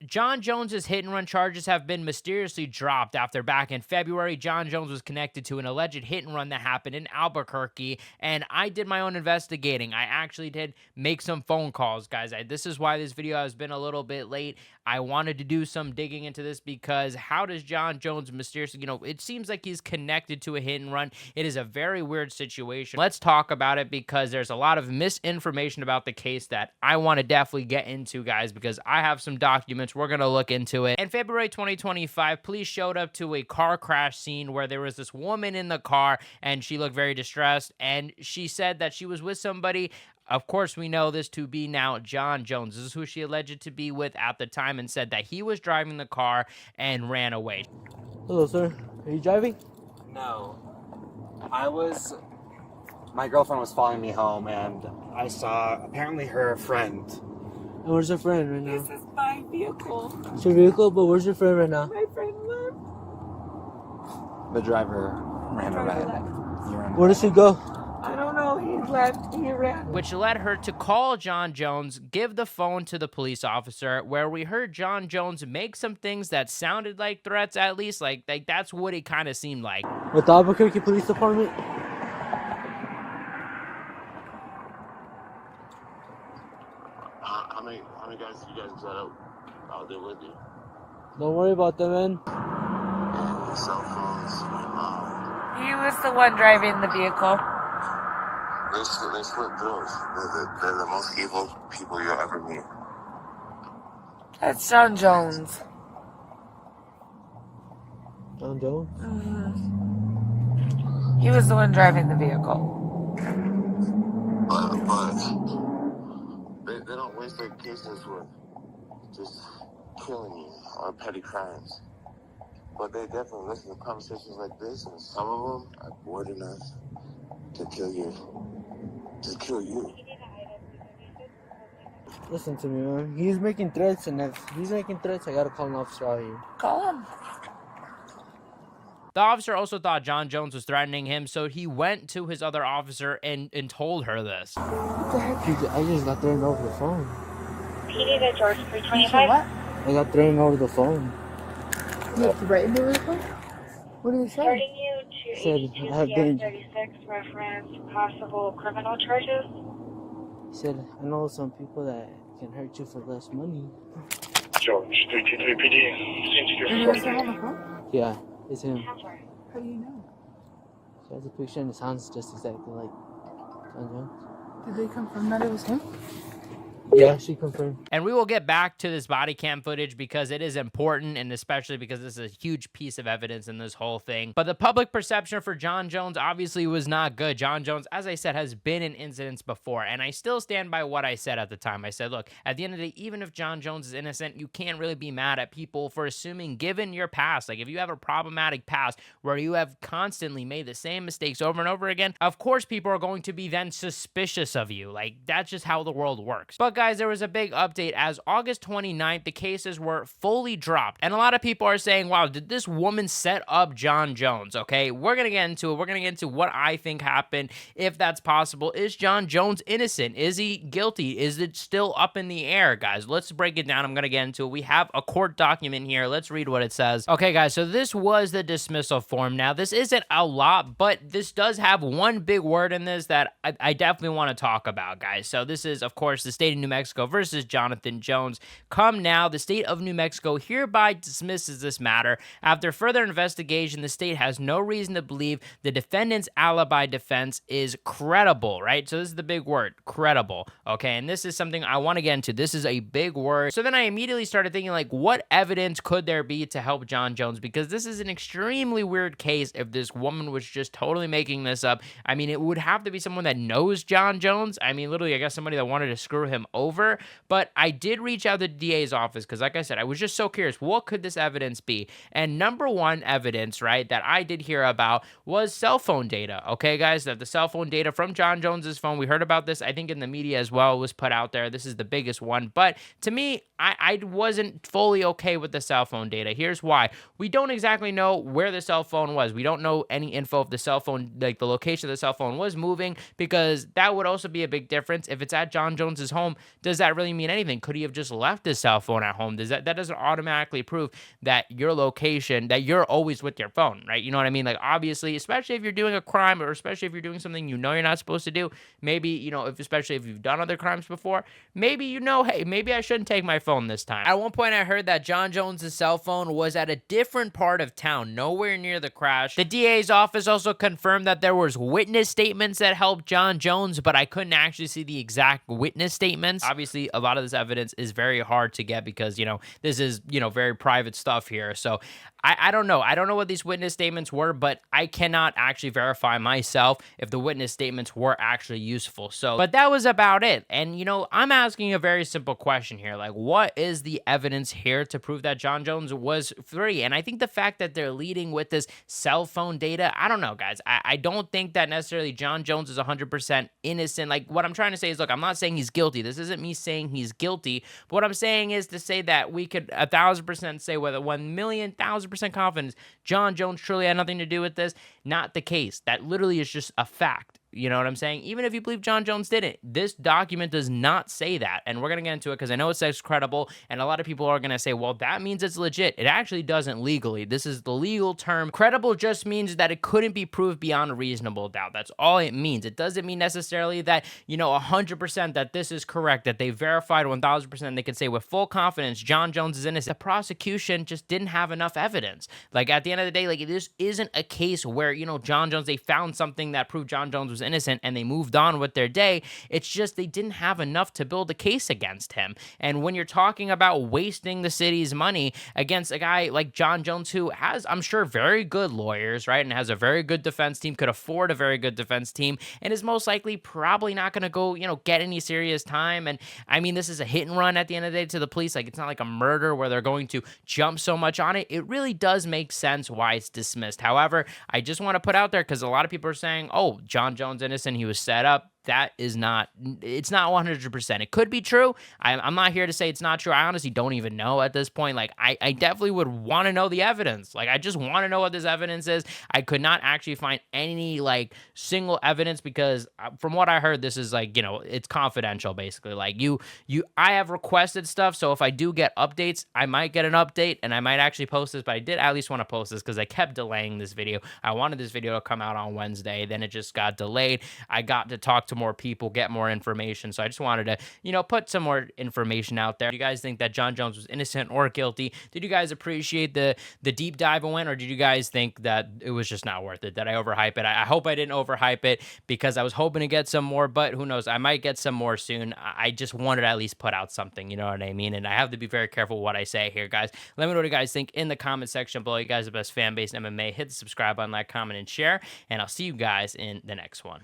Jon Jones's hit and run charges have been mysteriously dropped after back in February, Jon Jones was connected to an alleged hit and run that happened in Albuquerque, and I did my own investigating. I actually did make some phone calls, guys. This is why this video has been a little bit late. I wanted to do some digging into this because how does Jon Jones mysteriously, it seems like he's connected to a hit and run. It is a very weird situation. Let's talk about it because there's a lot of misinformation about the case that I want to definitely get into, guys, because I have some documents. We're going to look into it. In February 2025, police showed up to a car crash scene where there was this woman in the car and she looked very distressed, and she said that she was with somebody. Of course, we know this to be now Jon Jones. This is who she alleged to be with at the time, and said that he was driving the car and ran away. Hello, sir. Are you driving? No. My girlfriend was following me home, and I saw apparently her friend. And where's your friend right now? This is my vehicle. It's your vehicle, but where's your friend right now? My friend left. The driver ran away. Where does he go? I don't know. He left. He ran. Which led her to call Jon Jones, give the phone to the police officer, where we heard Jon Jones make some things that sounded like threats, at least. Like that's what it kind of seemed like. With the Albuquerque Police Department? How many guys you guys got out there with you? Don't worry about them, man. And cell phones. He was the one driving the vehicle. They slip through. They're the most evil people you'll ever meet. That's Jon Jones. Jon Jones? Mm-hmm. He was the one driving the vehicle. But they don't waste their cases with just killing you or petty crimes. But they definitely listen to conversations like this, and some of them are bored enough to kill you. Just kill you. Listen to me, man. He's making threats, and if he's making threats, I gotta call an officer out here. Call him. The officer also thought Jon Jones was threatening him, so he went to his other officer and told her this. What the heck? I just got threatened over the phone. PD to George 325. What? I got threatened over the phone. You have to write into the phone? What did he say? Starting you to Said 82 I have been- CS 36 reference possible criminal charges. He said, I know some people that can hurt you for less money. George 323 PD. Seems And he was there on the phone? Yeah, it's him. How far? How do you know? He has a picture and it sounds just exactly like Jon Jones. Did they confirm that it was him? Yeah, she confirmed. And we will get back to this body cam footage because it is important, and especially because this is a huge piece of evidence in this whole thing. But the public perception for Jon Jones obviously was not good. Jon Jones, as I said, has been in incidents before, and I still stand by what I said at the time. I said, look, at the end of the day, even if Jon Jones is innocent, you can't really be mad at people for assuming, given your past, like if you have a problematic past where you have constantly made the same mistakes over and over again, of course people are going to be then suspicious of you. Like, that's just how the world works. But guys, there was a big update as August 29th, the cases were fully dropped. And a lot of people are saying, wow, did this woman set up Jon Jones? Okay, we're going to get into it. We're going to get into what I think happened, if that's possible. Is Jon Jones innocent? Is he guilty? Is it still up in the air, guys? Let's break it down. I'm going to get into it. We have a court document here. Let's read what it says. Okay, guys, so this was the dismissal form. Now, this isn't a lot, but this does have one big word in this that I definitely want to talk about, guys. So this is, of course, the state of New Mexico versus Jonathan Jones. Come now, the state of New Mexico hereby dismisses this matter. After further investigation, the state has no reason to believe the defendant's alibi defense is credible, right? So this is the big word, credible, okay? And this is something I want to get into. This is a big word. So then I immediately started thinking, like, what evidence could there be to help Jon Jones? Because this is an extremely weird case if this woman was just totally making this up. I mean, it would have to be someone that knows Jon Jones. I mean, literally, I guess somebody that wanted to screw him over. But I did reach out to the DA's office because, like I said, I was just so curious, what could this evidence be? And number one evidence, right, that I did hear about was cell phone data. Okay, guys, that the cell phone data from Jon Jones's phone, we heard about this, I think, in the media as well, was put out there. This is the biggest one. But to me, I wasn't fully okay with the cell phone data. Here's why. We don't exactly know where the cell phone was. We don't know any info if the cell phone, like the location of the cell phone was moving, because that would also be a big difference. If it's at Jon Jones's home, does that really mean anything? Could he have just left his cell phone at home? That doesn't automatically prove that your location, that you're always with your phone, right? You know what I mean? Like, obviously, especially if you're doing a crime, or especially if you're doing something you know you're not supposed to do, maybe, especially if you've done other crimes before, maybe, hey, maybe I shouldn't take my phone this time. At one point, I heard that Jon Jones' cell phone was at a different part of town, nowhere near the crash. The DA's office also confirmed that there was witness statements that helped Jon Jones, but I couldn't actually see the exact witness statements. Obviously, a lot of this evidence is very hard to get because, this is, very private stuff here. So I don't know. I don't know what these witness statements were, but I cannot actually verify myself if the witness statements were actually useful. So, but that was about it. And, I'm asking a very simple question here. Like, what is the evidence here to prove that Jon Jones was free? And I think the fact that they're leading with this cell phone data, I don't know, guys. I don't think that necessarily Jon Jones is 100% innocent. Like, what I'm trying to say is, look, I'm not saying he's guilty. This isn't me saying he's guilty. But what I'm saying is to say that we could 1,000% say with a 1,000,000% confidence Jon Jones truly had nothing to do with this. Not the case. That literally is just a fact. You know what I'm saying? Even if you believe Jon Jones didn't, this document does not say that. And we're going to get into it because I know it says credible, and a lot of people are going to say, well, that means it's legit. It actually doesn't legally. This is the legal term. Credible just means that it couldn't be proved beyond a reasonable doubt. That's all it means. It doesn't mean necessarily that, 100% that this is correct, that they verified 1,000%. They can say with full confidence Jon Jones is innocent. The prosecution just didn't have enough evidence. Like, at the end of the day, like, this isn't a case where, Jon Jones, they found something that proved Jon Jones was innocent and they moved on with their day. It's just they didn't have enough to build a case against him. And when you're talking about wasting the city's money against a guy like Jon Jones, who has, I'm sure, very good lawyers, right, and has a very good defense team, could afford a very good defense team, and is most likely probably not going to go, get any serious time. And I mean, this is a hit and run at the end of the day to the police. Like, it's not like a murder where they're going to jump so much on it. It really does make sense why it's dismissed. However, I just want to put out there, because a lot of people are saying, oh, Jon Jones innocent, he was set up. That is not, it's not 100%. It could be true. I'm not here to say it's not true. I honestly don't even know at this point. Like, I definitely would want to know the evidence. Like, I just want to know what this evidence is. I could not actually find any, like, single evidence because from what I heard, this is like, it's confidential, basically. Like, I have requested stuff. So if I do get updates, I might get an update and I might actually post this, but I did at least want to post this because I kept delaying this video. I wanted this video to come out on Wednesday. Then it just got delayed. I got to talk to more people, get more information. So I just wanted to, put some more information out there. Do you guys think that Jon Jones was innocent or guilty? Did you guys appreciate the deep dive I went, or did you guys think that it was just not worth it? Did I overhype it? I hope I didn't overhype it because I was hoping to get some more, but who knows? I might get some more soon. I just wanted to at least put out something, you know what I mean? And I have to be very careful what I say here, guys. Let me know what you guys think in the comment section below. You guys are the best fan base in MMA. Hit the subscribe button, like, comment, and share, and I'll see you guys in the next one.